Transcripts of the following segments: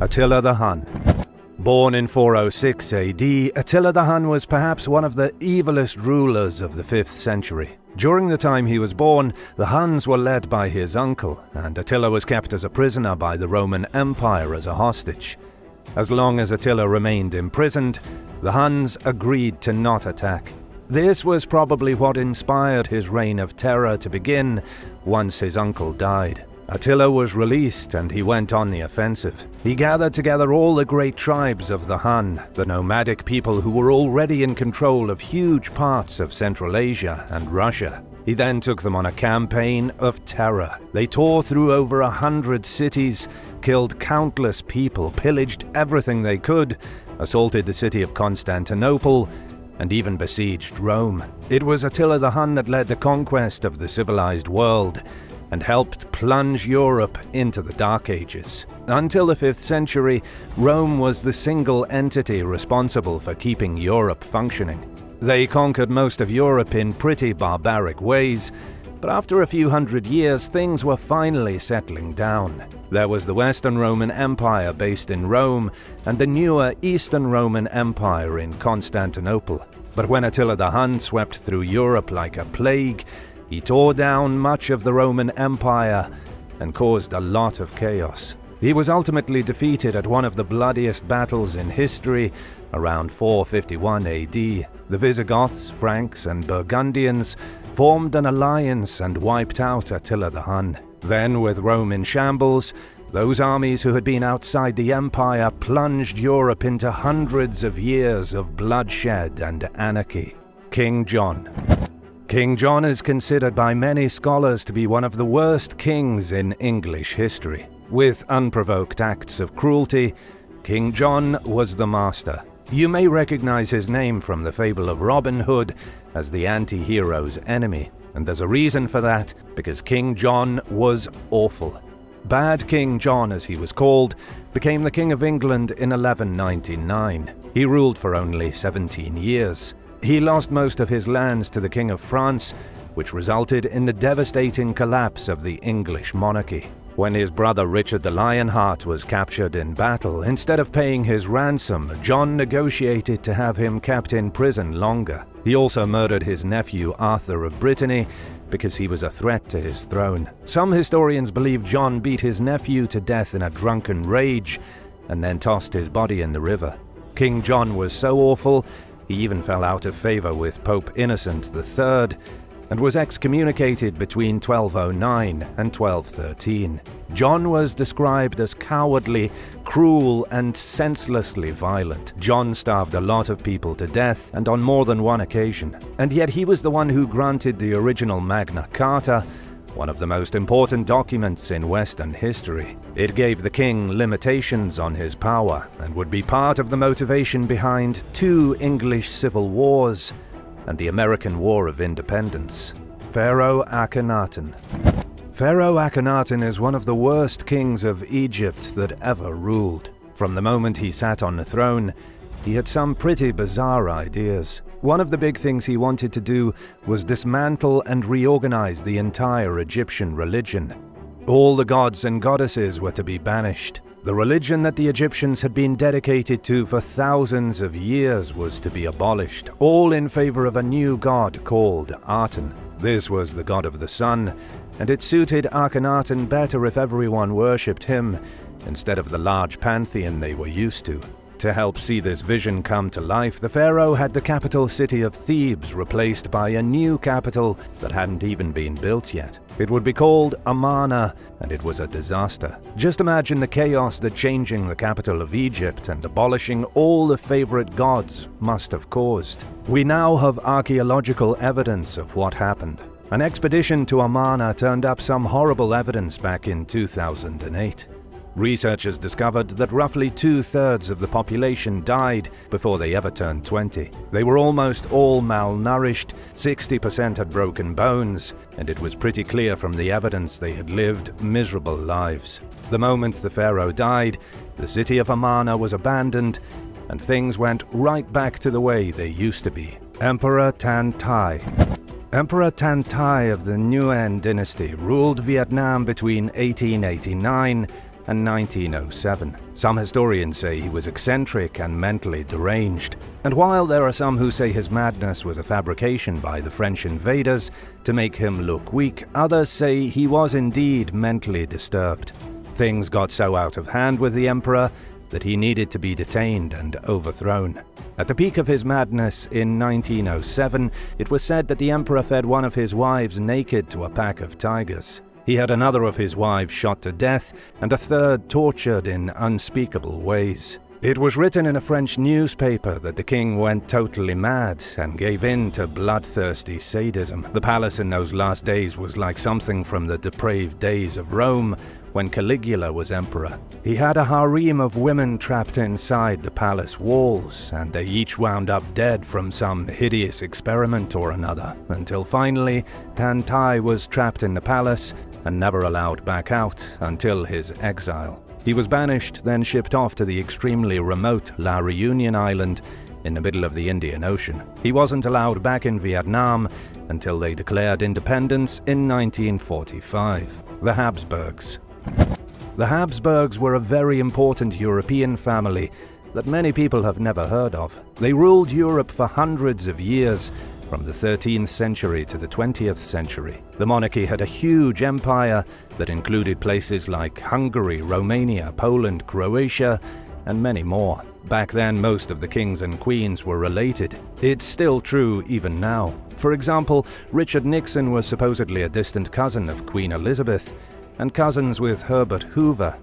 Attila the Hun. Born in 406 AD, Attila the Hun was perhaps one of the evilest rulers of the 5th century. During the time he was born, the Huns were led by his uncle, and Attila was kept as a prisoner by the Roman Empire as a hostage. As long as Attila remained imprisoned, the Huns agreed to not attack. This was probably what inspired his reign of terror to begin once his uncle died. Attila was released and he went on the offensive. He gathered together all the great tribes of the Hun, the nomadic people who were already in control of huge parts of Central Asia and Russia. He then took them on a campaign of terror. They tore through over 100 cities, killed countless people, pillaged everything they could, assaulted the city of Constantinople, and even besieged Rome. It was Attila the Hun that led the conquest of the civilized world, and helped plunge Europe into the Dark Ages. Until the 5th century, Rome was the single entity responsible for keeping Europe functioning. They conquered most of Europe in pretty barbaric ways, but after a few hundred years, things were finally settling down. There was the Western Roman Empire based in Rome, and the newer Eastern Roman Empire in Constantinople. But when Attila the Hun swept through Europe like a plague, he tore down much of the Roman Empire and caused a lot of chaos. He was ultimately defeated at one of the bloodiest battles in history around 451 AD. The Visigoths, Franks, and Burgundians formed an alliance and wiped out Attila the Hun. Then, with Rome in shambles, those armies who had been outside the empire plunged Europe into hundreds of years of bloodshed and anarchy. King John. King John is considered by many scholars to be one of the worst kings in English history. With unprovoked acts of cruelty, King John was the master. You may recognize his name from the fable of Robin Hood as the anti-hero's enemy, and there's a reason for that, because King John was awful. Bad King John, as he was called, became the King of England in 1199. He ruled for only 17 years. He lost most of his lands to the King of France, which resulted in the devastating collapse of the English monarchy. When his brother Richard the Lionheart was captured in battle, instead of paying his ransom, John negotiated to have him kept in prison longer. He also murdered his nephew Arthur of Brittany because he was a threat to his throne. Some historians believe John beat his nephew to death in a drunken rage and then tossed his body in the river. King John was so awful, he even fell out of favor with Pope Innocent III and was excommunicated between 1209 and 1213. John was described as cowardly, cruel, and senselessly violent. John starved a lot of people to death, and on more than one occasion. And yet he was the one who granted the original Magna Carta, one of the most important documents in Western history. It gave the king limitations on his power and would be part of the motivation behind 2 English civil wars and the American War of Independence. Pharaoh Akhenaten. Pharaoh Akhenaten is one of the worst kings of Egypt that ever ruled. From the moment he sat on the throne, he had some pretty bizarre ideas. One of the big things he wanted to do was dismantle and reorganize the entire Egyptian religion. All the gods and goddesses were to be banished. The religion that the Egyptians had been dedicated to for thousands of years was to be abolished, all in favor of a new god called Aten. This was the god of the sun, and it suited Akhenaten better if everyone worshipped him instead of the large pantheon they were used to. To help see this vision come to life, the pharaoh had the capital city of Thebes replaced by a new capital that hadn't even been built yet. It would be called Amarna, and it was a disaster. Just imagine the chaos that changing the capital of Egypt and abolishing all the favorite gods must have caused. We now have archaeological evidence of what happened. An expedition to Amarna turned up some horrible evidence back in 2008. Researchers discovered that roughly 2/3 of the population died before they ever turned 20. They were almost all malnourished, 60% had broken bones, and it was pretty clear from the evidence they had lived miserable lives. The moment the pharaoh died, the city of Amarna was abandoned, and things went right back to the way they used to be. Emperor Tan Tao. Emperor Tan Tao of the Nguyen dynasty ruled Vietnam between 1889 and 1907. Some historians say he was eccentric and mentally deranged. And while there are some who say his madness was a fabrication by the French invaders to make him look weak, others say he was indeed mentally disturbed. Things got so out of hand with the emperor that he needed to be detained and overthrown. At the peak of his madness in 1907, it was said that the emperor fed one of his wives naked to a pack of tigers. He had another of his wives shot to death and a third tortured in unspeakable ways. It was written in a French newspaper that the king went totally mad and gave in to bloodthirsty sadism. The palace in those last days was like something from the depraved days of Rome when Caligula was emperor. He had a harem of women trapped inside the palace walls, and they each wound up dead from some hideous experiment or another, until finally Tan Tao was trapped in the palace and never allowed back out until his exile. He was banished, then shipped off to the extremely remote La Réunion Island in the middle of the Indian Ocean. He wasn't allowed back in Vietnam until they declared independence in 1945. The Habsburgs. The Habsburgs were a very important European family that many people have never heard of. They ruled Europe for hundreds of years, from the 13th century to the 20th century. The monarchy had a huge empire that included places like Hungary, Romania, Poland, Croatia, and many more. Back then, most of the kings and queens were related. It's still true even now. For example, Richard Nixon was supposedly a distant cousin of Queen Elizabeth, and cousins with Herbert Hoover.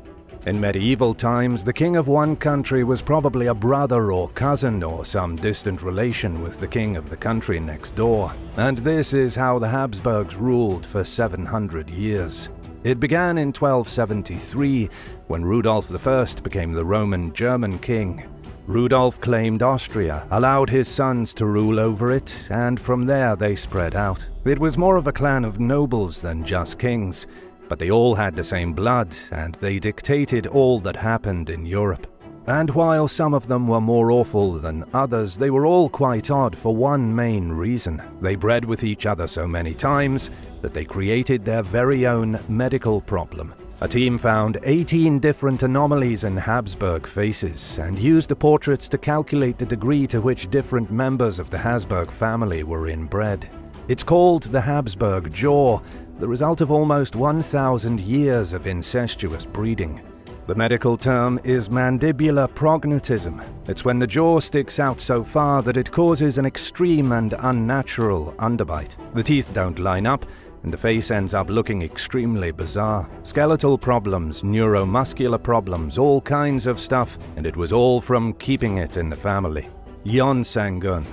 In medieval times, the king of one country was probably a brother or cousin or some distant relation with the king of the country next door. And this is how the Habsburgs ruled for 700 years. It began in 1273, when Rudolf I became the Roman German king. Rudolf claimed Austria, allowed his sons to rule over it, and from there they spread out. It was more of a clan of nobles than just kings, but they all had the same blood, and they dictated all that happened in Europe. And while some of them were more awful than others, they were all quite odd for one main reason. They bred with each other so many times that they created their very own medical problem. A team found 18 different anomalies in Habsburg faces and used the portraits to calculate the degree to which different members of the Habsburg family were inbred. It's called the Habsburg jaw, the result of almost 1,000 years of incestuous breeding. The medical term is mandibular prognatism. It's when the jaw sticks out so far that it causes an extreme and unnatural underbite. The teeth don't line up, and the face ends up looking extremely bizarre. Skeletal problems, neuromuscular problems, all kinds of stuff, and it was all from keeping it in the family. Yonsung.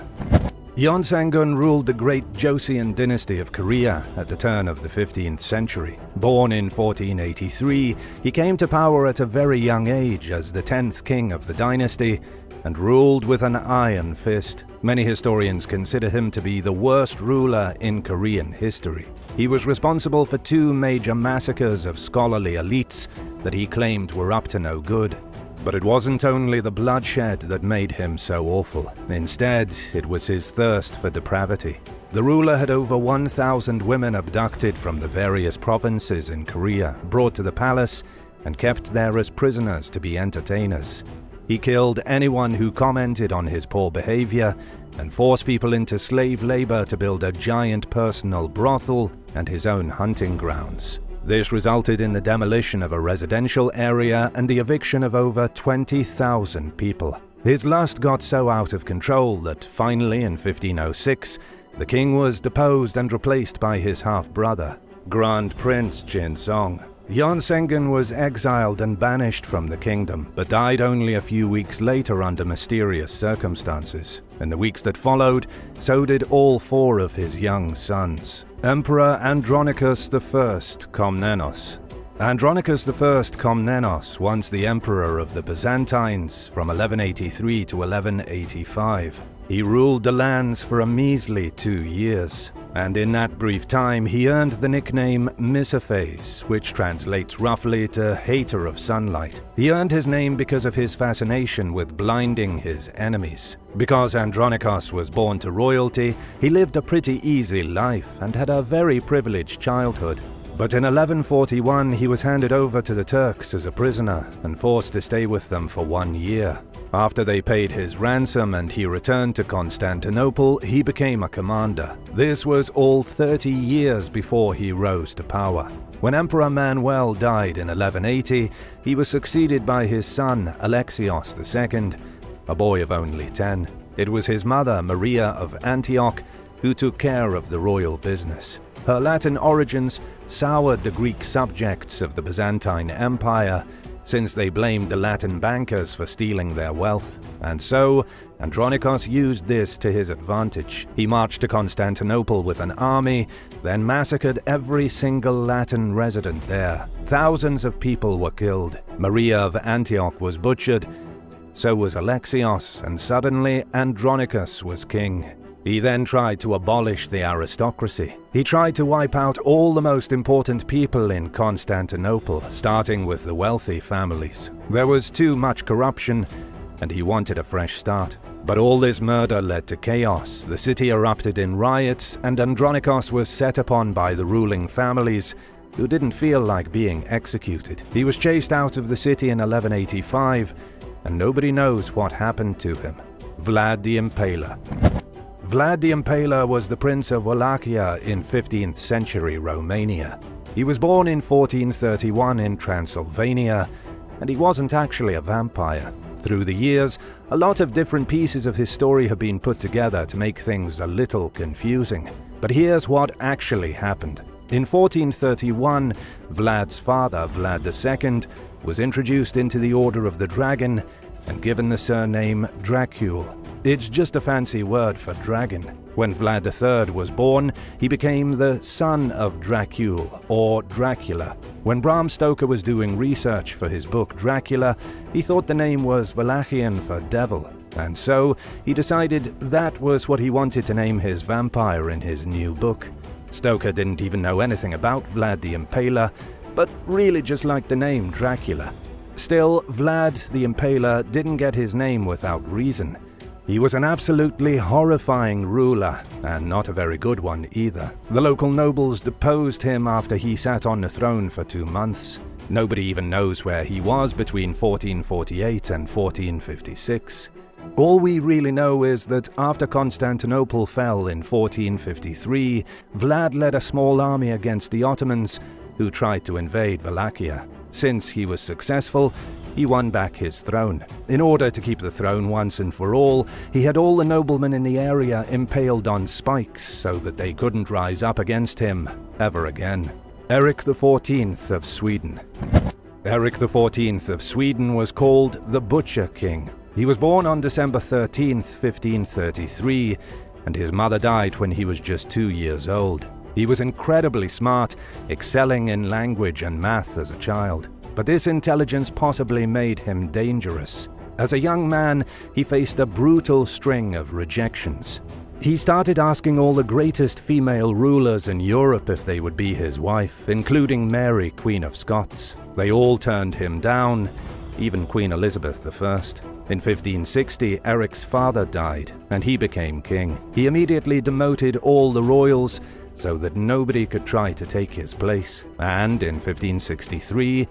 Yonsung ruled the great Joseon dynasty of Korea at the turn of the 15th century. Born in 1483, he came to power at a very young age as the 10th king of the dynasty and ruled with an iron fist. Many historians consider him to be the worst ruler in Korean history. He was responsible for 2 major massacres of scholarly elites that he claimed were up to no good. But it wasn't only the bloodshed that made him so awful. Instead, it was his thirst for depravity. The ruler had over 1,000 women abducted from the various provinces in Korea, brought to the palace, and kept there as prisoners to be entertainers. He killed anyone who commented on his poor behavior and forced people into slave labor to build a giant personal brothel and his own hunting grounds. This resulted in the demolition of a residential area and the eviction of over 20,000 people. His lust got so out of control that finally in 1506, the king was deposed and replaced by his half-brother, Grand Prince Yonsung. Yonsung was exiled and banished from the kingdom, but died only a few weeks later under mysterious circumstances. In the weeks that followed, so did all 4 of his young sons. Emperor Andronicus I Komnenos. Andronicus I Komnenos, once the emperor of the Byzantines from 1183 to 1185. He ruled the lands for a measly 2 years, and in that brief time he earned the nickname Misophaes, which translates roughly to hater of sunlight. He earned his name because of his fascination with blinding his enemies. Because Andronicus was born to royalty, he lived a pretty easy life and had a very privileged childhood. But in 1141 he was handed over to the Turks as a prisoner and forced to stay with them for 1 year. After they paid his ransom and he returned to Constantinople, he became a commander. This was all 30 years before he rose to power. When Emperor Manuel died in 1180, he was succeeded by his son Alexios II, a boy of only 10. It was his mother, Maria of Antioch, who took care of the royal business. Her Latin origins soured the Greek subjects of the Byzantine Empire, since they blamed the Latin bankers for stealing their wealth. And so, Andronicus used this to his advantage. He marched to Constantinople with an army, then massacred every single Latin resident there. Thousands of people were killed. Maria of Antioch was butchered, so was Alexios, and suddenly Andronicus was king. He then tried to abolish the aristocracy. He tried to wipe out all the most important people in Constantinople, starting with the wealthy families. There was too much corruption, and he wanted a fresh start. But all this murder led to chaos. The city erupted in riots, and Andronicus was set upon by the ruling families, who didn't feel like being executed. He was chased out of the city in 1185, and nobody knows what happened to him. Vlad the Impaler. Vlad the Impaler was the Prince of Wallachia in 15th century Romania. He was born in 1431 in Transylvania, and he wasn't actually a vampire. Through the years, a lot of different pieces of his story have been put together to make things a little confusing. But here's what actually happened. In 1431, Vlad's father, Vlad II, was introduced into the Order of the Dragon and given the surname Dracul. It's just a fancy word for dragon. When Vlad III was born, he became the son of Dracul, or Dracula. When Bram Stoker was doing research for his book Dracula, he thought the name was Wallachian for devil, and so he decided that was what he wanted to name his vampire in his new book. Stoker didn't even know anything about Vlad the Impaler, but really just liked the name Dracula. Still, Vlad the Impaler didn't get his name without reason. He was an absolutely horrifying ruler, and not a very good one either. The local nobles deposed him after he sat on the throne for 2 months. Nobody even knows where he was between 1448 and 1456. All we really know is that after Constantinople fell in 1453, Vlad led a small army against the Ottomans, who tried to invade Wallachia. Since he was successful, he won back his throne. In order to keep the throne once and for all, he had all the noblemen in the area impaled on spikes so that they couldn't rise up against him ever again. Eric XIV of Sweden. Eric XIV of Sweden was called the Butcher King. He was born on December 13th, 1533, and his mother died when he was just 2 years old. He was incredibly smart, excelling in language and math as a child. But this intelligence possibly made him dangerous. As a young man, he faced a brutal string of rejections. He started asking all the greatest female rulers in Europe if they would be his wife, including Mary, Queen of Scots. They all turned him down, even Queen Elizabeth I. In 1560, Eric's father died, and he became king. He immediately demoted all the royals so that nobody could try to take his place. And in 1563,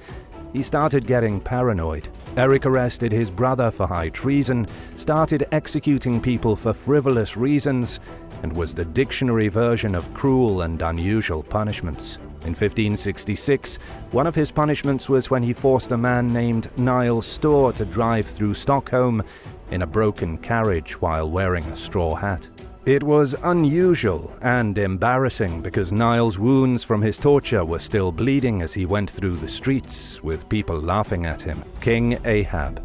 he started getting paranoid. Eric arrested his brother for high treason, started executing people for frivolous reasons, and was the dictionary version of cruel and unusual punishments. In 1566, one of his punishments was when he forced a man named Niles Storr to drive through Stockholm in a broken carriage while wearing a straw hat. It was unusual and embarrassing because Niles' wounds from his torture were still bleeding as he went through the streets, with people laughing at him. King Ahab.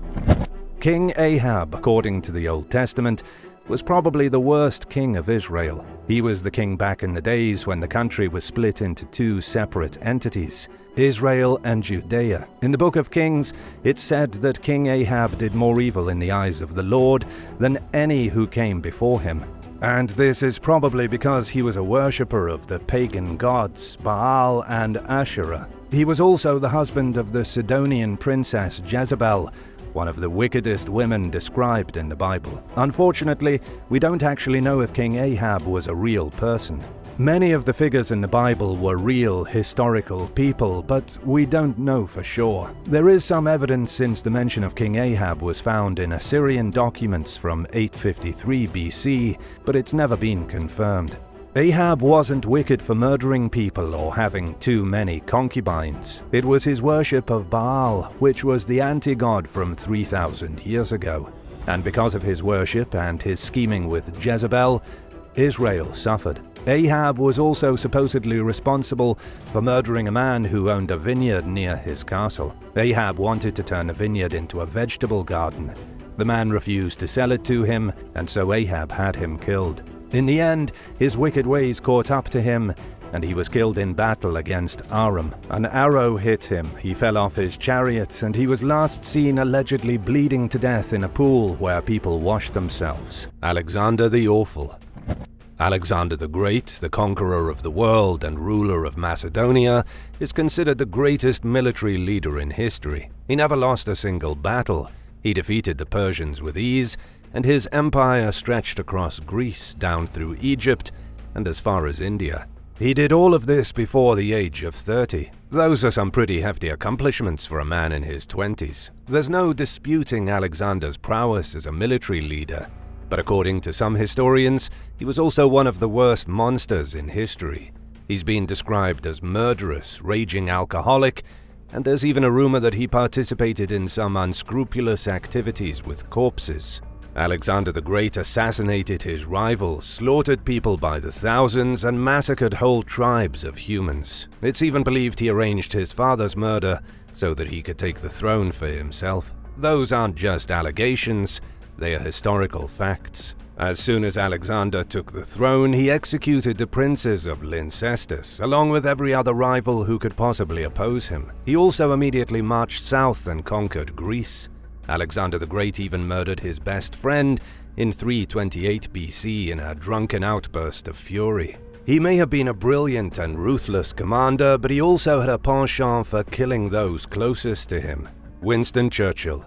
King Ahab, according to the Old Testament, was probably the worst king of Israel. He was the king back in the days when the country was split into 2 separate entities, Israel and Judea. In the Book of Kings, it's said that King Ahab did more evil in the eyes of the Lord than any who came before him. And this is probably because he was a worshipper of the pagan gods Baal and Asherah. He was also the husband of the Sidonian princess Jezebel, one of the wickedest women described in the Bible. Unfortunately, we don't actually know if King Ahab was a real person. Many of the figures in the Bible were real, historical people, but we don't know for sure. There is some evidence since the mention of King Ahab was found in Assyrian documents from 853 BC, but it's never been confirmed. Ahab wasn't wicked for murdering people or having too many concubines. It was his worship of Baal, which was the anti-god from 3,000 years ago. And because of his worship and his scheming with Jezebel, Israel suffered. Ahab was also supposedly responsible for murdering a man who owned a vineyard near his castle. Ahab wanted to turn a vineyard into a vegetable garden. The man refused to sell it to him, and so Ahab had him killed. In the end, his wicked ways caught up to him, and he was killed in battle against Aram. An arrow hit him, he fell off his chariot, and he was last seen allegedly bleeding to death in a pool where people washed themselves. Alexander the Awful. Alexander the Great, the conqueror of the world and ruler of Macedonia, is considered the greatest military leader in history. He never lost a single battle. He defeated the Persians with ease, and his empire stretched across Greece, down through Egypt, and as far as India. He did all of this before the age of 30. Those are some pretty hefty accomplishments for a man in his 20s. There's no disputing Alexander's prowess as a military leader, but according to some historians, he was also one of the worst monsters in history. He's been described as murderous, raging alcoholic, and there's even a rumor that he participated in some unscrupulous activities with corpses. Alexander the Great assassinated his rivals, slaughtered people by the thousands, and massacred whole tribes of humans. It's even believed he arranged his father's murder so that he could take the throne for himself. Those aren't just allegations, they are historical facts. As soon as Alexander took the throne, he executed the princes of Lyncestis, along with every other rival who could possibly oppose him. He also immediately marched south and conquered Greece. Alexander the Great even murdered his best friend in 328 BC in a drunken outburst of fury. He may have been a brilliant and ruthless commander, but he also had a penchant for killing those closest to him. Winston Churchill.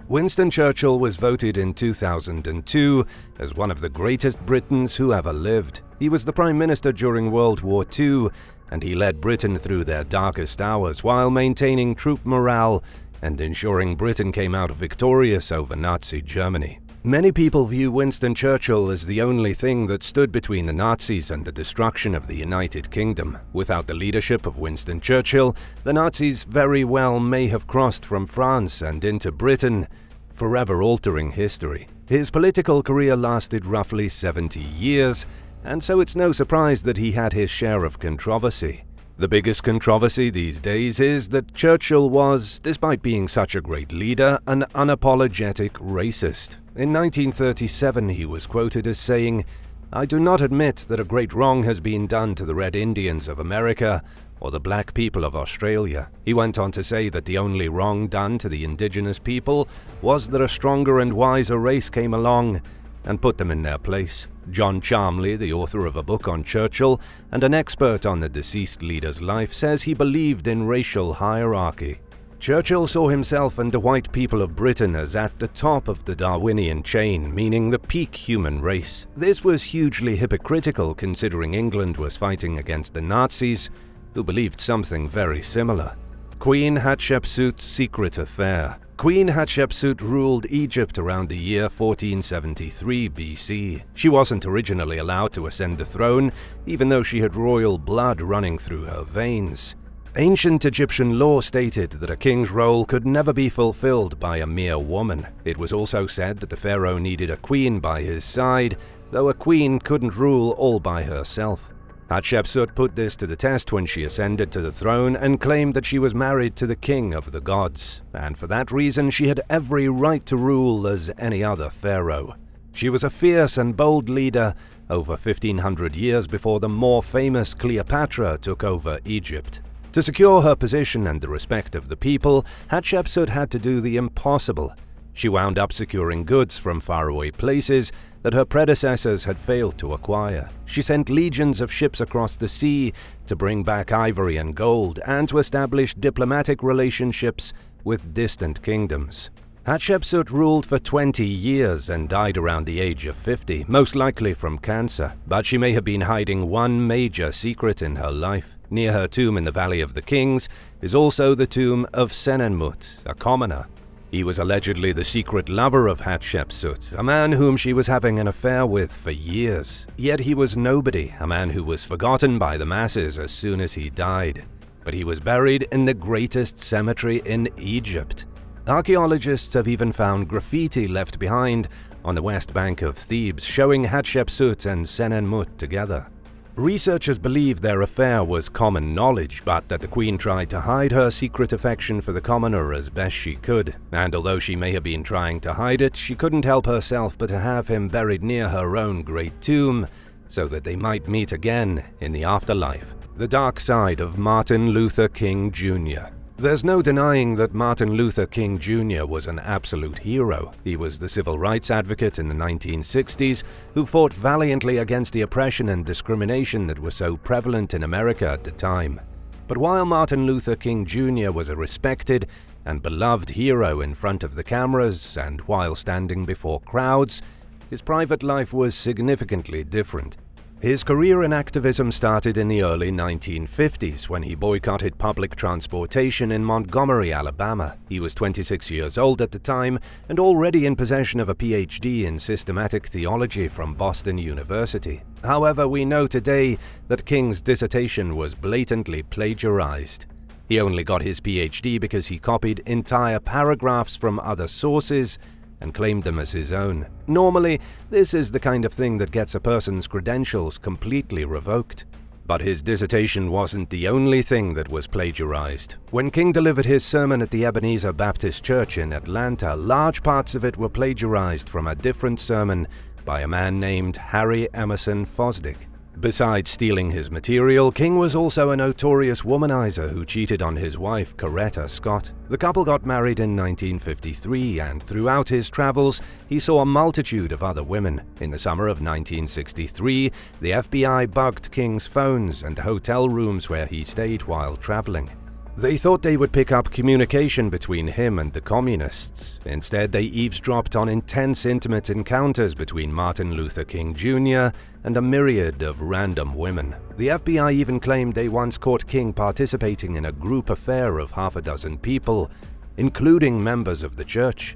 Winston Churchill was voted in 2002 as one of the greatest Britons who ever lived. He was the Prime Minister during World War II, and he led Britain through their darkest hours while maintaining troop morale and ensuring Britain came out victorious over Nazi Germany. Many people view Winston Churchill as the only thing that stood between the Nazis and the destruction of the United Kingdom. Without the leadership of Winston Churchill, the Nazis very well may have crossed from France and into Britain, forever altering history. His political career lasted roughly 70 years, and so it's no surprise that he had his share of controversy. The biggest controversy these days is that Churchill was, despite being such a great leader, an unapologetic racist. In 1937, he was quoted as saying, "I do not admit that a great wrong has been done to the Red Indians of America or the black people of Australia." He went on to say that the only wrong done to the indigenous people was that a stronger and wiser race came along and put them in their place. John Charmley, the author of a book on Churchill and an expert on the deceased leader's life, says he believed in racial hierarchy. Churchill saw himself and the white people of Britain as at the top of the Darwinian chain, meaning the peak human race. This was hugely hypocritical considering England was fighting against the Nazis, who believed something very similar. Queen Hatshepsut's secret affair. Queen Hatshepsut ruled Egypt around the year 1473 BC. She wasn't originally allowed to ascend the throne, even though she had royal blood running through her veins. Ancient Egyptian law stated that a king's role could never be fulfilled by a mere woman. It was also said that the pharaoh needed a queen by his side, though a queen couldn't rule all by herself. Hatshepsut put this to the test when she ascended to the throne and claimed that she was married to the king of the gods, and for that reason she had every right to rule as any other pharaoh. She was a fierce and bold leader over 1500 years before the more famous Cleopatra took over Egypt. To secure her position and the respect of the people, Hatshepsut had to do the impossible. She wound up securing goods from faraway places that her predecessors had failed to acquire. She sent legions of ships across the sea to bring back ivory and gold and to establish diplomatic relationships with distant kingdoms. Hatshepsut ruled for 20 years and died around the age of 50, most likely from cancer, but she may have been hiding one major secret in her life. Near her tomb in the Valley of the Kings is also the tomb of Senenmut, a commoner. He was allegedly the secret lover of Hatshepsut, a man whom she was having an affair with for years. Yet he was nobody, a man who was forgotten by the masses as soon as he died. But he was buried in the greatest cemetery in Egypt. Archaeologists have even found graffiti left behind on the west bank of Thebes showing Hatshepsut and Senenmut together. Researchers believe their affair was common knowledge, but that the queen tried to hide her secret affection for the commoner as best she could, and although she may have been trying to hide it, she couldn't help herself but to have him buried near her own great tomb, so that they might meet again in the afterlife. The dark side of Martin Luther King Jr. There's no denying that Martin Luther King Jr. was an absolute hero. He was the civil rights advocate in the 1960s who fought valiantly against the oppression and discrimination that was so prevalent in America at the time. But while Martin Luther King Jr. was a respected and beloved hero in front of the cameras and while standing before crowds, his private life was significantly different. His career in activism started in the early 1950s when he boycotted public transportation in Montgomery, Alabama. He was 26 years old at the time and already in possession of a PhD in systematic theology from Boston University. However, we know today that King's dissertation was blatantly plagiarized. He only got his PhD because he copied entire paragraphs from other sources and claimed them as his own. Normally, this is the kind of thing that gets a person's credentials completely revoked. But his dissertation wasn't the only thing that was plagiarized. When King delivered his sermon at the Ebenezer Baptist Church in Atlanta, large parts of it were plagiarized from a different sermon by a man named Harry Emerson Fosdick. Besides stealing his material, King was also a notorious womanizer who cheated on his wife, Coretta Scott. The couple got married in 1953, and throughout his travels, he saw a multitude of other women. In the summer of 1963, the FBI bugged King's phones and hotel rooms where he stayed while traveling. They thought they would pick up communication between him and the communists. Instead, they eavesdropped on intense, intimate encounters between Martin Luther King Jr. and a myriad of random women. The FBI even claimed they once caught King participating in a group affair of half a dozen people, including members of the church.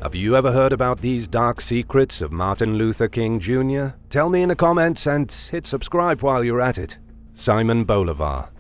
Have you ever heard about these dark secrets of Martin Luther King Jr.? Tell me in the comments and hit subscribe while you're at it. Simon Bolivar.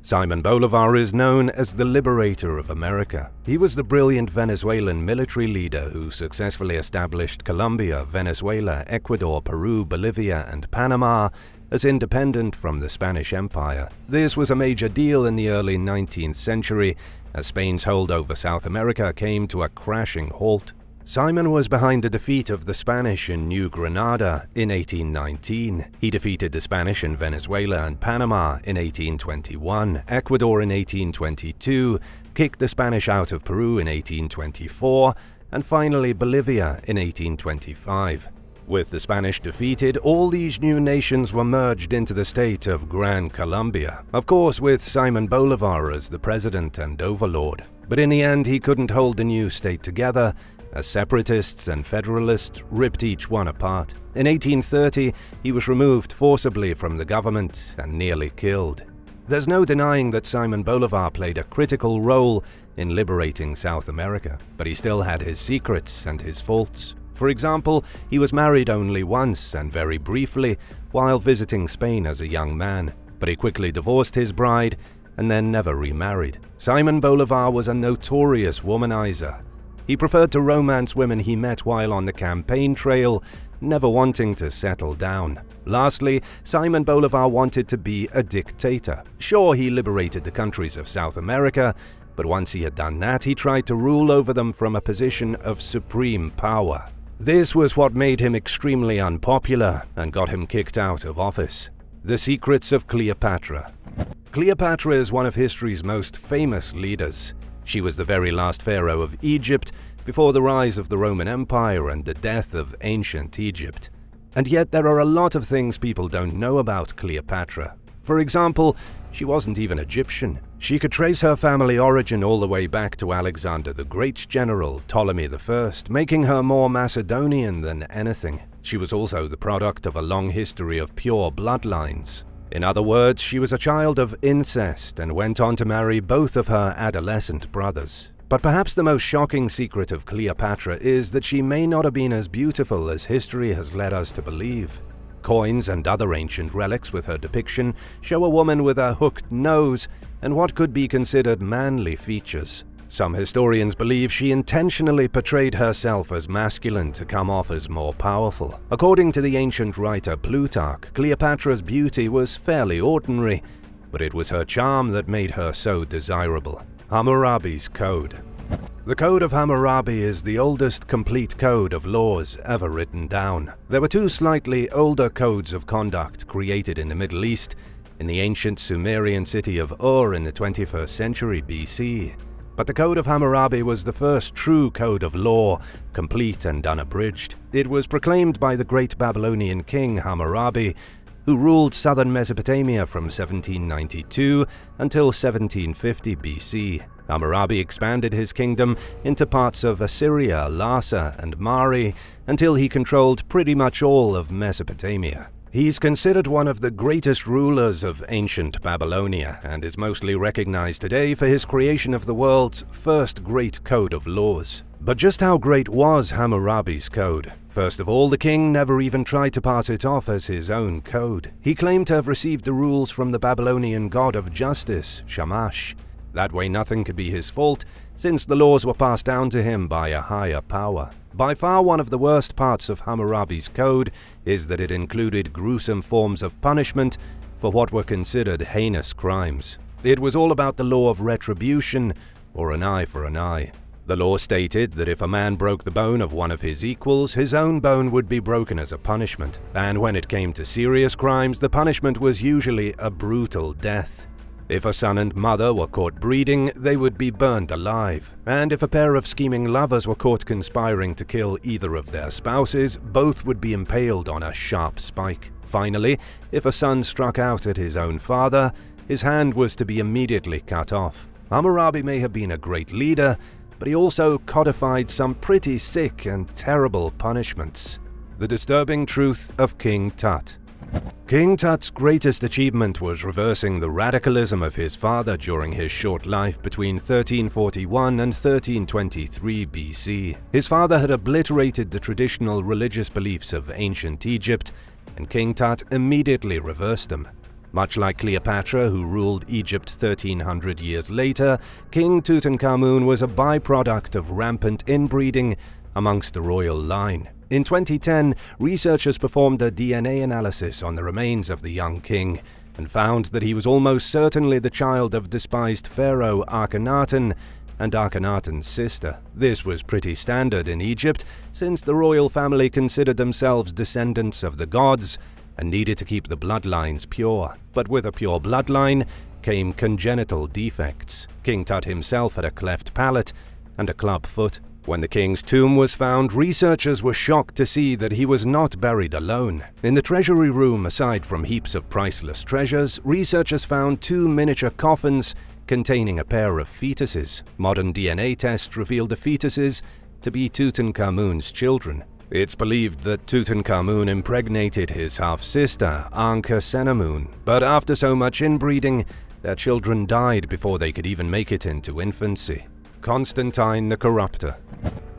Simon Bolivar is known as the Liberator of America. He was the brilliant Venezuelan military leader who successfully established Colombia, Venezuela, Ecuador, Peru, Bolivia, and Panama as independent from the Spanish Empire. This was a major deal in the early 19th century as Spain's hold over South America came to a crashing halt. Simon was behind the defeat of the Spanish in New Granada in 1819. He defeated the Spanish in Venezuela and Panama in 1821, Ecuador in 1822, kicked the Spanish out of Peru in 1824, and finally Bolivia in 1825. With the Spanish defeated, all these new nations were merged into the state of Gran Colombia, of course with Simon Bolivar as the president and overlord. But in the end, he couldn't hold the new state together, as separatists and federalists ripped each one apart. In 1830, he was removed forcibly from the government and nearly killed. There's no denying that Simon Bolivar played a critical role in liberating South America, but he still had his secrets and his faults. For example, he was married only once and very briefly while visiting Spain as a young man, but he quickly divorced his bride and then never remarried. Simon Bolivar was a notorious womanizer. He preferred to romance women he met while on the campaign trail, never wanting to settle down. Lastly, Simon Bolivar wanted to be a dictator. Sure, he liberated the countries of South America, but once he had done that, he tried to rule over them from a position of supreme power. This was what made him extremely unpopular and got him kicked out of office. The Secrets of Cleopatra. Cleopatra is one of history's most famous leaders. She was the very last pharaoh of Egypt before the rise of the Roman Empire and the death of ancient Egypt. And yet there are a lot of things people don't know about Cleopatra. For example, she wasn't even Egyptian. She could trace her family origin all the way back to Alexander the Great's general, Ptolemy I, making her more Macedonian than anything. She was also the product of a long history of pure bloodlines. In other words, she was a child of incest and went on to marry both of her adolescent brothers. But perhaps the most shocking secret of Cleopatra is that she may not have been as beautiful as history has led us to believe. Coins and other ancient relics with her depiction show a woman with a hooked nose and what could be considered manly features. Some historians believe she intentionally portrayed herself as masculine to come off as more powerful. According to the ancient writer Plutarch, Cleopatra's beauty was fairly ordinary, but it was her charm that made her so desirable. Hammurabis Code. The Code of Hammurabi is the oldest complete code of laws ever written down. There were two slightly older codes of conduct created in the Middle East, in the ancient Sumerian city of Ur in the 21st century BC. But the Code of Hammurabi was the first true code of law, complete and unabridged. It was proclaimed by the great Babylonian king Hammurabi, who ruled southern Mesopotamia from 1792 until 1750 BC. Hammurabi expanded his kingdom into parts of Assyria, Larsa, and Mari until he controlled pretty much all of Mesopotamia. He's considered one of the greatest rulers of ancient Babylonia and is mostly recognized today for his creation of the world's first great code of laws. But just how great was Hammurabi's code? First of all, the king never even tried to pass it off as his own code. He claimed to have received the rules from the Babylonian god of justice, Shamash. That way nothing could be his fault, since the laws were passed down to him by a higher power. By far one of the worst parts of Hammurabi's code is that it included gruesome forms of punishment for what were considered heinous crimes. It was all about the law of retribution, or an eye for an eye. The law stated that if a man broke the bone of one of his equals, his own bone would be broken as a punishment. And when it came to serious crimes, the punishment was usually a brutal death. If a son and mother were caught breeding, they would be burned alive. And if a pair of scheming lovers were caught conspiring to kill either of their spouses, both would be impaled on a sharp spike. Finally, if a son struck out at his own father, his hand was to be immediately cut off. Hammurabi may have been a great leader, but he also codified some pretty sick and terrible punishments. The disturbing truth of King Tut. King Tut's greatest achievement was reversing the radicalism of his father during his short life between 1341 and 1323 BC. His father had obliterated the traditional religious beliefs of ancient Egypt, and King Tut immediately reversed them. Much like Cleopatra, who ruled Egypt 1300 years later, King Tutankhamun was a byproduct of rampant inbreeding amongst the royal line. In 2010, researchers performed a DNA analysis on the remains of the young king and found that he was almost certainly the child of despised Pharaoh Akatan and Akhenaten's sister. This was pretty standard in Egypt, since the royal family considered themselves descendants of the gods and needed to keep the bloodlines pure. But with a pure bloodline came congenital defects. King Tut himself had a cleft palate and a club foot. When the king's tomb was found, researchers were shocked to see that he was not buried alone. In the treasury room, aside from heaps of priceless treasures, researchers found two miniature coffins containing a pair of fetuses. Modern DNA tests revealed the fetuses to be Tutankhamun's children. It's believed that Tutankhamun impregnated his half-sister, Ankhesenamun, but after so much inbreeding, their children died before they could even make it into infancy. Constantine the Corrupter.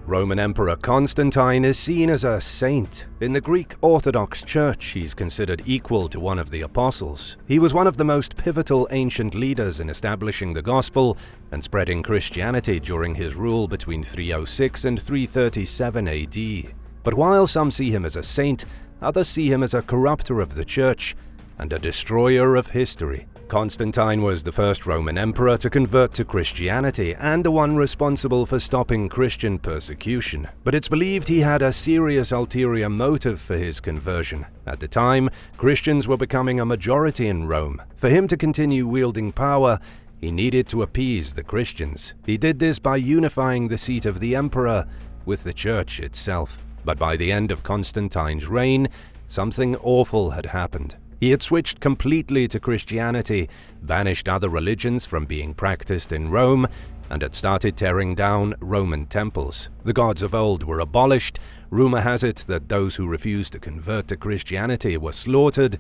Roman Emperor Constantine is seen as a saint. In the Greek Orthodox Church, he's considered equal to one of the apostles. He was one of the most pivotal ancient leaders in establishing the gospel and spreading Christianity during his rule between 306 and 337 AD. But while some see him as a saint, others see him as a corrupter of the church and a destroyer of history. Constantine was the first Roman emperor to convert to Christianity and the one responsible for stopping Christian persecution. But it's believed he had a serious ulterior motive for his conversion. At the time, Christians were becoming a majority in Rome. For him to continue wielding power, he needed to appease the Christians. He did this by unifying the seat of the emperor with the church itself. But by the end of Constantine's reign, something awful had happened. He had switched completely to Christianity, banished other religions from being practiced in Rome, and had started tearing down Roman temples. The gods of old were abolished. Rumor has it that those who refused to convert to Christianity were slaughtered,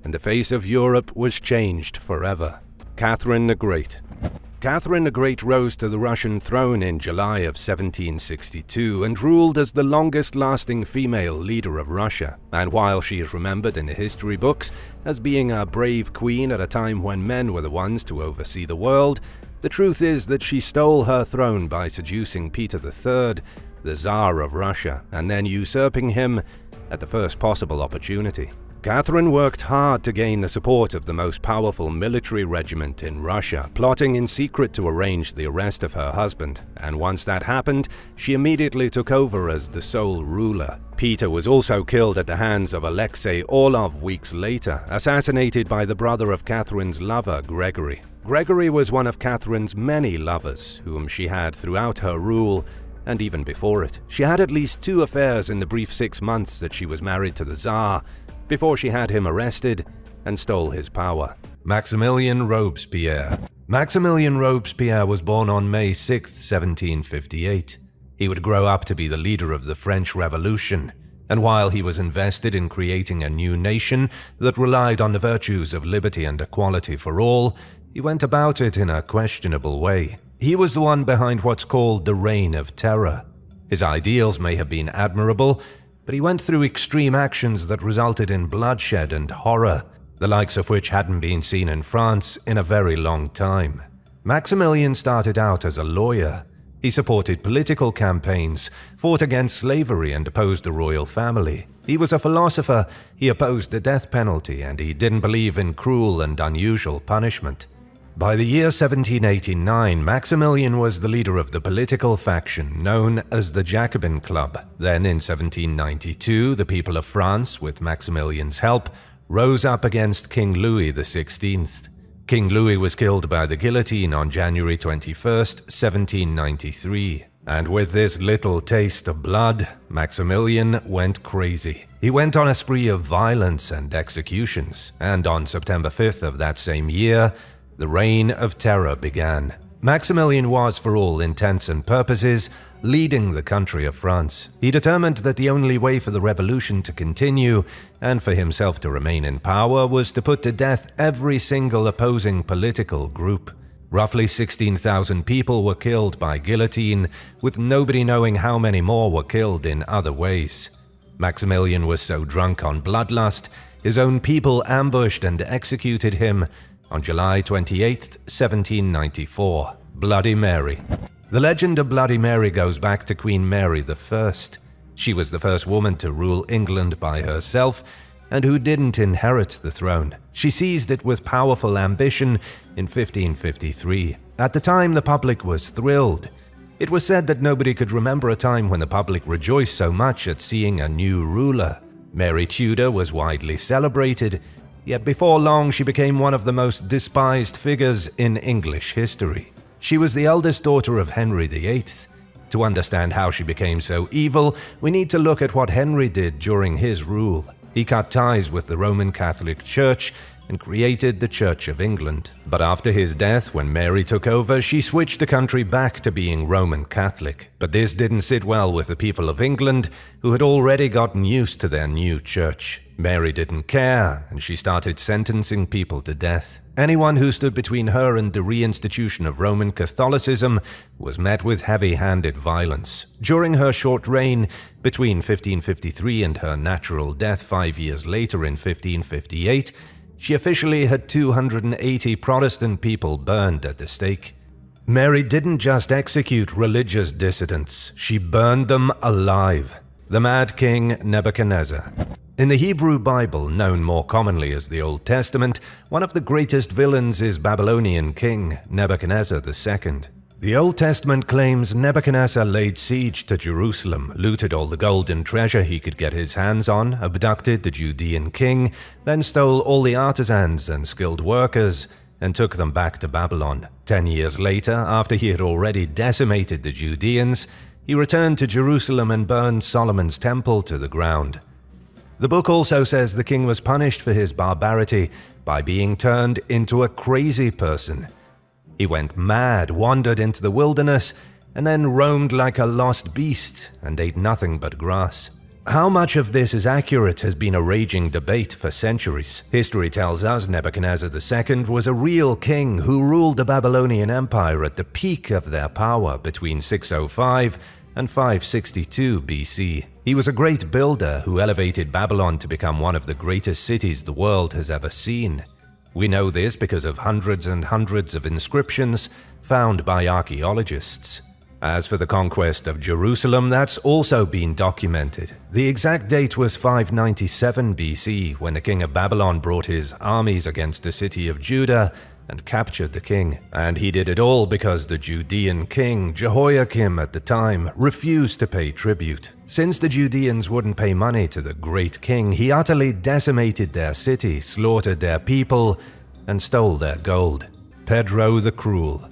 and the face of Europe was changed forever. Catherine the Great. Catherine the Great rose to the Russian throne in July of 1762 and ruled as the longest-lasting female leader of Russia. And while she is remembered in the history books as being a brave queen at a time when men were the ones to oversee the world, the truth is that she stole her throne by seducing Peter III, the Tsar of Russia, and then usurping him at the first possible opportunity. Catherine worked hard to gain the support of the most powerful military regiment in Russia, plotting in secret to arrange the arrest of her husband, and once that happened, she immediately took over as the sole ruler. Peter was also killed at the hands of Alexei Orlov weeks later, assassinated by the brother of Catherine's lover, Gregory. Gregory was one of Catherine's many lovers, whom she had throughout her rule, and even before it. She had at least 2 affairs in the brief 6 months that she was married to the Tsar, before she had him arrested and stole his power. Maximilian Robespierre. Maximilian Robespierre was born on May 6, 1758. He would grow up to be the leader of the French Revolution, and while he was invested in creating a new nation that relied on the virtues of liberty and equality for all, he went about it in a questionable way. He was the one behind what's called the Reign of Terror. His ideals may have been admirable, but he went through extreme actions that resulted in bloodshed and horror, the likes of which hadn't been seen in France in a very long time. Maximilian started out as a lawyer. He supported political campaigns, fought against slavery, and opposed the royal family. He was a philosopher, he opposed the death penalty, and he didn't believe in cruel and unusual punishment. By the year 1789, Maximilian was the leader of the political faction known as the Jacobin Club. Then in 1792, the people of France, with Maximilian's help, rose up against King Louis XVI. King Louis was killed by the guillotine on January 21, 1793. And with this little taste of blood, Maximilian went crazy. He went on a spree of violence and executions, and on September 5th of that same year, the Reign of Terror began. Maximilian was, for all intents and purposes, leading the country of France. He determined that the only way for the revolution to continue, and for himself to remain in power, was to put to death every single opposing political group. Roughly 16,000 people were killed by guillotine, with nobody knowing how many more were killed in other ways. Maximilian was so drunk on bloodlust, his own people ambushed and executed him on July 28, 1794. Bloody Mary. The legend of Bloody Mary goes back to Queen Mary I. She was the first woman to rule England by herself, and who didn't inherit the throne. She seized it with powerful ambition in 1553. At the time, the public was thrilled. It was said that nobody could remember a time when the public rejoiced so much at seeing a new ruler. Mary Tudor was widely celebrated, yet before long she became one of the most despised figures in English history. She was the eldest daughter of Henry VIII. To understand how she became so evil, we need to look at what Henry did during his rule. He cut ties with the Roman Catholic Church and created the Church of England. But after his death, when Mary took over, she switched the country back to being Roman Catholic. But this didn't sit well with the people of England, who had already gotten used to their new church. Mary didn't care, and she started sentencing people to death. Anyone who stood between her and the reinstitution of Roman Catholicism was met with heavy-handed violence. During her short reign, between 1553 and her natural death 5 years later in 1558, she officially had 280 Protestant people burned at the stake. Mary didn't just execute religious dissidents, she burned them alive. The Mad King Nebuchadnezzar. In the Hebrew Bible, known more commonly as the Old Testament, one of the greatest villains is Babylonian king Nebuchadnezzar II. The Old Testament claims Nebuchadnezzar laid siege to Jerusalem, looted all the gold and treasure he could get his hands on, abducted the Judean king, then stole all the artisans and skilled workers, and took them back to Babylon. 10 years later, after he had already decimated the Judeans, he returned to Jerusalem and burned Solomon's temple to the ground. The book also says the king was punished for his barbarity by being turned into a crazy person. He went mad, wandered into the wilderness, and then roamed like a lost beast and ate nothing but grass. How much of this is accurate has been a raging debate for centuries. History tells us Nebuchadnezzar II was a real king who ruled the Babylonian Empire at the peak of their power between 605 and 562 BC. He was a great builder who elevated Babylon to become one of the greatest cities the world has ever seen. We know this because of hundreds and hundreds of inscriptions found by archaeologists. As for the conquest of Jerusalem, that's also been documented. The exact date was 597 BC, when the king of Babylon brought his armies against the city of Judah and captured the king. And he did it all because the Judean king, Jehoiakim at the time, refused to pay tribute. Since the Judeans wouldn't pay money to the great king, he utterly decimated their city, slaughtered their people, and stole their gold. Pedro the Cruel.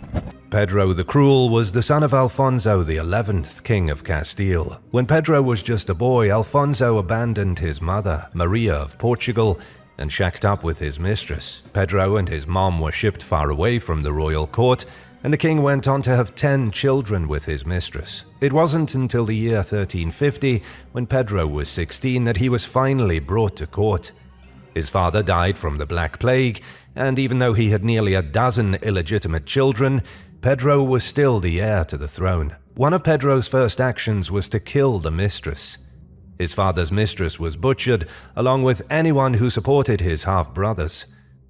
Pedro the Cruel was the son of Alfonso the 11th, king of Castile. When Pedro was just a boy, Alfonso abandoned his mother, Maria of Portugal, and shacked up with his mistress. Pedro and his mom were shipped far away from the royal court, and the king went on to have 10 children with his mistress. It wasn't until the year 1350, when Pedro was 16, that he was finally brought to court. His father died from the Black Plague, and even though he had nearly a dozen illegitimate children, Pedro was still the heir to the throne. One of Pedro's first actions was to kill the mistress. His father's mistress was butchered, along with anyone who supported his half-brothers.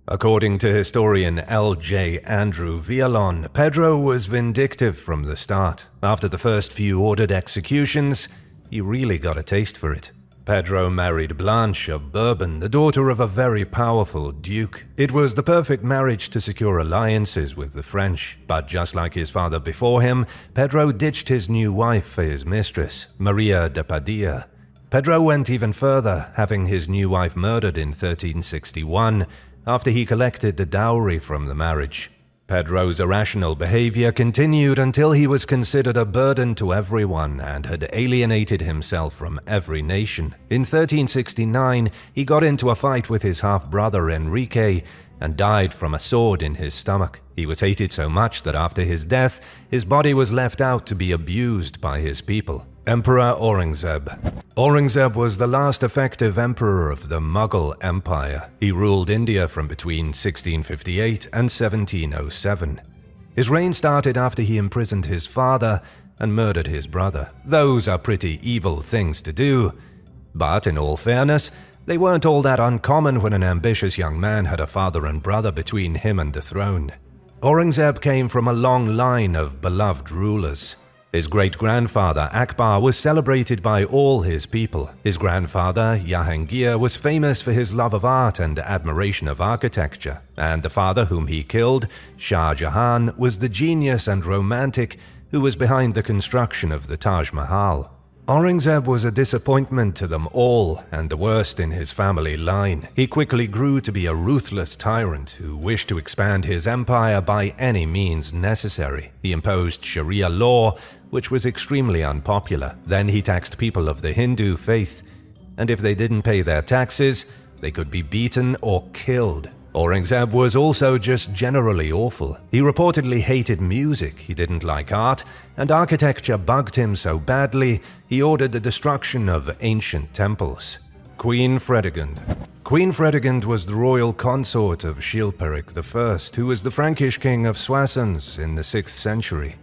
According to historian L.J. Andrew Vialon, Pedro was vindictive from the start. After the first few ordered executions, he really got a taste for it. Pedro married Blanche of Bourbon, the daughter of a very powerful duke. It was the perfect marriage to secure alliances with the French. But just like his father before him, Pedro ditched his new wife for his mistress, Maria de Padilla. Pedro went even further, having his new wife murdered in 1361 after he collected the dowry from the marriage. Pedro's irrational behavior continued until he was considered a burden to everyone and had alienated himself from every nation. In 1369, he got into a fight with his half-brother Enrique and died from a sword in his stomach. He was hated so much that after his death, his body was left out to be abused by his people. Emperor Aurangzeb. Aurangzeb was the last effective emperor of the Mughal Empire. He ruled India from between 1658 and 1707. His reign started after he imprisoned his father and murdered his brother. Those are pretty evil things to do, but in all fairness, they weren't all that uncommon when an ambitious young man had a father and brother between him and the throne. Aurangzeb came from a long line of beloved rulers. His great-grandfather Akbar was celebrated by all his people. His grandfather Jahangir was famous for his love of art and admiration of architecture, and the father whom he killed, Shah Jahan, was the genius and romantic who was behind the construction of the Taj Mahal. Aurangzeb was a disappointment to them all, and the worst in his family line. He quickly grew to be a ruthless tyrant who wished to expand his empire by any means necessary. He imposed Sharia law, which was extremely unpopular. Then he taxed people of the Hindu faith, and if they didn't pay their taxes, they could be beaten or killed. Aurangzeb was also just generally awful. He reportedly hated music, he didn't like art, and architecture bugged him so badly, he ordered the destruction of ancient temples. Queen Fredegund. Queen Fredegund was the royal consort of Chilperic I, who was the Frankish king of Soissons in the 6th century.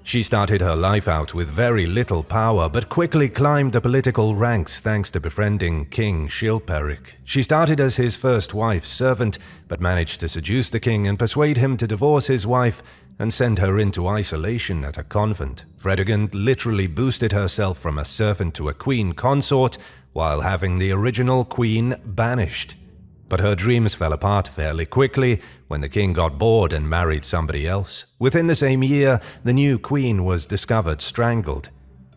She started her life out with very little power, but quickly climbed the political ranks thanks to befriending King Chilperic. She started as his first wife's servant, but managed to seduce the king and persuade him to divorce his wife and send her into isolation at a convent. Fredegund literally boosted herself from a servant to a queen consort while having the original queen banished. But her dreams fell apart fairly quickly when the king got bored and married somebody else. Within the same year, the new queen was discovered strangled.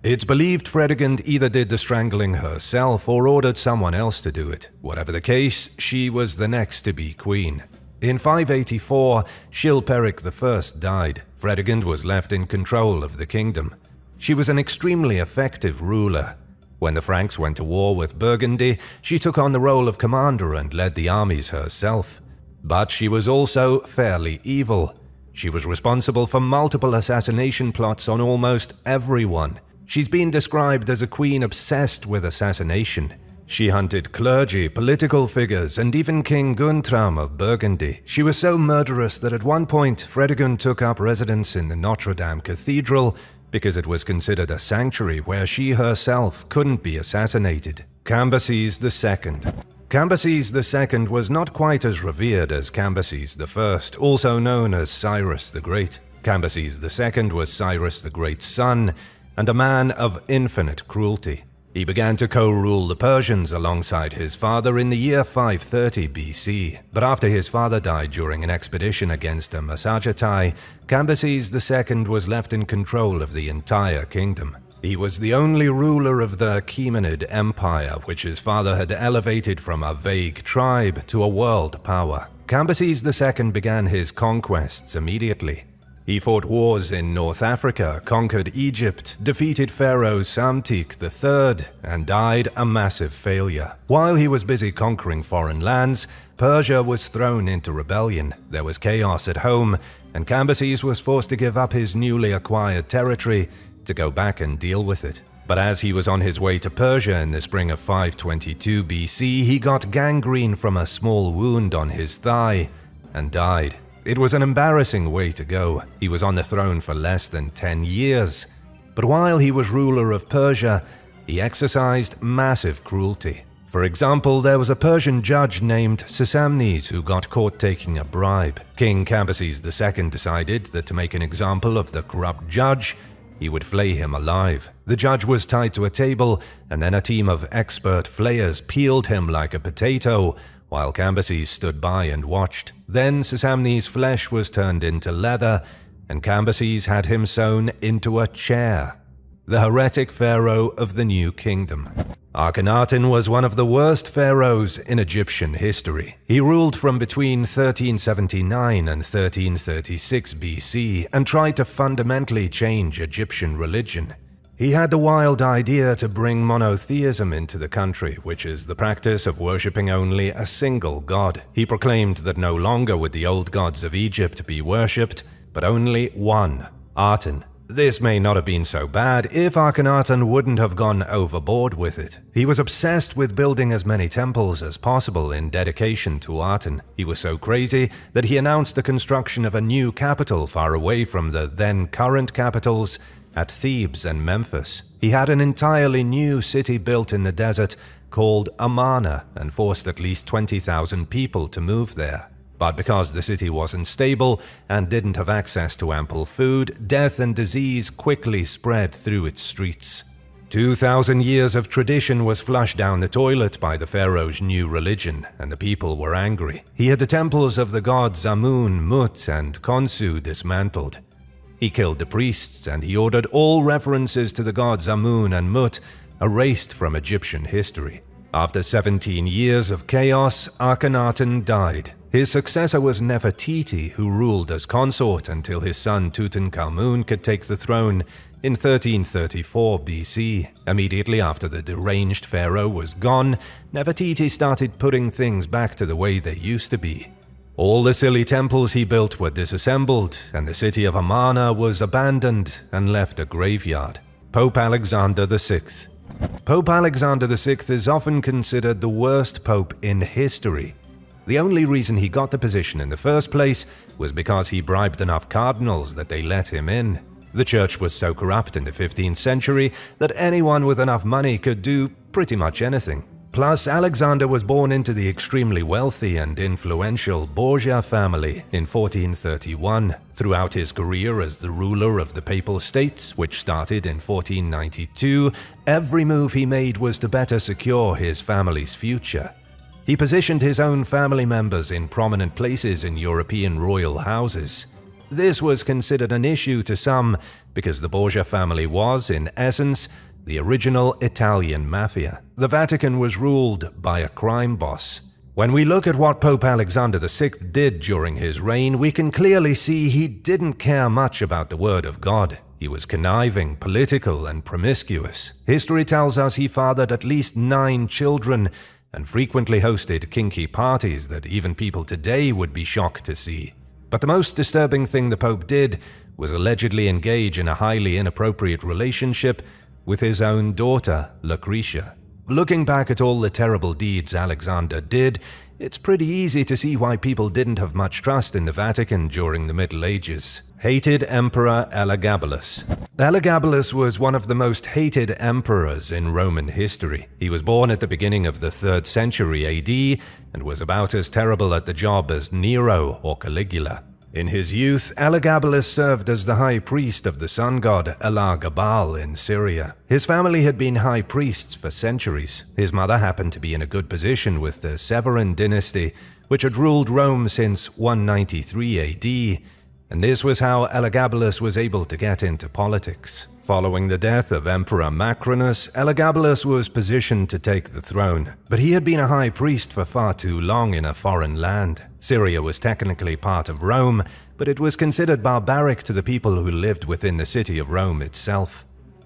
It's believed Fredegund either did the strangling herself or ordered someone else to do it. Whatever the case, she was the next to be queen. In 584, Chilperic I died. Fredegund was left in control of the kingdom. She was an extremely effective ruler, When the Franks went to war with Burgundy, she took on the role of commander and led the armies herself. But she was also fairly evil. She was responsible for multiple assassination plots on almost everyone. She's been described as a queen obsessed with assassination. She hunted clergy, political figures, and even King Guntram of Burgundy. She was so murderous that at one point Fredegund took up residence in the Notre Dame Cathedral because it was considered a sanctuary where she herself couldn't be assassinated. Cambyses II. Cambyses II was not quite as revered as Cambyses I, also known as Cyrus the Great. Cambyses II was Cyrus the Great's son and a man of infinite cruelty. He began to co-rule the Persians alongside his father in the year 530 BC, but after his father died during an expedition against the Masagetai, Cambyses II was left in control of the entire kingdom. He was the only ruler of the Achaemenid Empire, which his father had elevated from a vague tribe to a world power. Cambyses II began his conquests immediately. He fought wars in North Africa, conquered Egypt, defeated Pharaoh Psamtik III, and died a massive failure. While he was busy conquering foreign lands, Persia was thrown into rebellion. There was chaos at home, and Cambyses was forced to give up his newly acquired territory to go back and deal with it. But as he was on his way to Persia in the spring of 522 BC, he got gangrene from a small wound on his thigh and died. It was an embarrassing way to go. He was on the throne for less than 10 years. But while he was ruler of Persia, he exercised massive cruelty. For example, there was a Persian judge named Sesamnes who got caught taking a bribe. King Cambyses II decided that to make an example of the corrupt judge, he would flay him alive. The judge was tied to a table, and then a team of expert flayers peeled him like a potato, while Cambyses stood by and watched. Then Sesamnes' flesh was turned into leather, and Cambyses had him sewn into a chair. The Heretic Pharaoh of the New Kingdom. Akhenaten was one of the worst pharaohs in Egyptian history. He ruled from between 1379 and 1336 BC and tried to fundamentally change Egyptian religion. He had the wild idea to bring monotheism into the country, which is the practice of worshipping only a single god. He proclaimed that no longer would the old gods of Egypt be worshipped, but only one, Aten. This may not have been so bad if Akhenaten wouldn't have gone overboard with it. He was obsessed with building as many temples as possible in dedication to Aten. He was so crazy that he announced the construction of a new capital far away from the then current capitals at Thebes and Memphis. He had an entirely new city built in the desert called Amarna and forced at least 20,000 people to move there. But because the city wasn't stable and didn't have access to ample food, death and disease quickly spread through its streets. 2,000 years of tradition was flushed down the toilet by the pharaoh's new religion, and the people were angry. He had the temples of the gods Amun, Mut, and Khonsu dismantled. He killed the priests, and he ordered all references to the gods Amun and Mut erased from Egyptian history. After 17 years of chaos, Akhenaten died. His successor was Nefertiti, who ruled as consort until his son Tutankhamun could take the throne in 1334 BC. Immediately after the deranged pharaoh was gone, Nefertiti started putting things back to the way they used to be. All the silly temples he built were disassembled, and the city of Amarna was abandoned and left a graveyard. Pope Alexander VI. Pope Alexander VI is often considered the worst pope in history. The only reason he got the position in the first place was because he bribed enough cardinals that they let him in. The church was so corrupt in the 15th century that anyone with enough money could do pretty much anything. Plus, Alexander was born into the extremely wealthy and influential Borgia family in 1431. Throughout his career as the ruler of the Papal States, which started in 1492, every move he made was to better secure his family's future. He positioned his own family members in prominent places in European royal houses. This was considered an issue to some because the Borgia family was, in essence, the original Italian mafia. The Vatican was ruled by a crime boss. When we look at what Pope Alexander VI did during his reign, we can clearly see he didn't care much about the word of God. He was conniving, political, and promiscuous. History tells us he fathered at least 9 children and frequently hosted kinky parties that even people today would be shocked to see. But the most disturbing thing the Pope did was allegedly engage in a highly inappropriate relationship with his own daughter, Lucretia. Looking back at all the terrible deeds Alexander did, it's pretty easy to see why people didn't have much trust in the Vatican during the Middle Ages. Hated Emperor Elagabalus. Elagabalus was one of the most hated emperors in Roman history. He was born at the beginning of the 3rd century AD and was about as terrible at the job as Nero or Caligula. In his youth, Elagabalus served as the high priest of the sun god Elagabal in Syria. His family had been high priests for centuries. His mother happened to be in a good position with the Severan dynasty, which had ruled Rome since 193 AD, and this was how Elagabalus was able to get into politics. Following the death of Emperor Macrinus, Elagabalus was positioned to take the throne, but he had been a high priest for far too long in a foreign land. Syria was technically part of Rome, but it was considered barbaric to the people who lived within the city of Rome itself.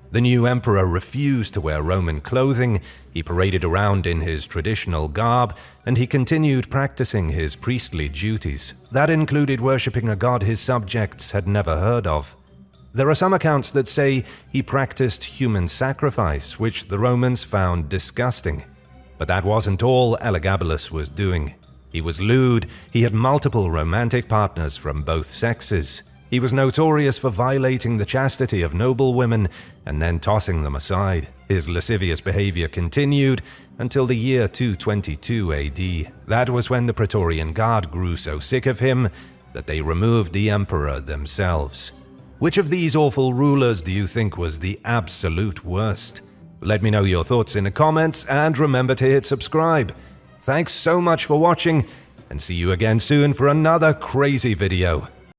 The new emperor refused to wear Roman clothing, he paraded around in his traditional garb, and he continued practicing his priestly duties. That included worshipping a god his subjects had never heard of. There are some accounts that say he practiced human sacrifice, which the Romans found disgusting. But that wasn't all Elagabalus was doing. He was lewd, he had multiple romantic partners from both sexes. He was notorious for violating the chastity of noble women and then tossing them aside. His lascivious behavior continued until the year 222 AD. That was when the Praetorian Guard grew so sick of him that they removed the emperor themselves. Which of these awful rulers do you think was the absolute worst? Let me know your thoughts in the comments and remember to hit subscribe. Thanks so much for watching and see you again soon for another crazy video.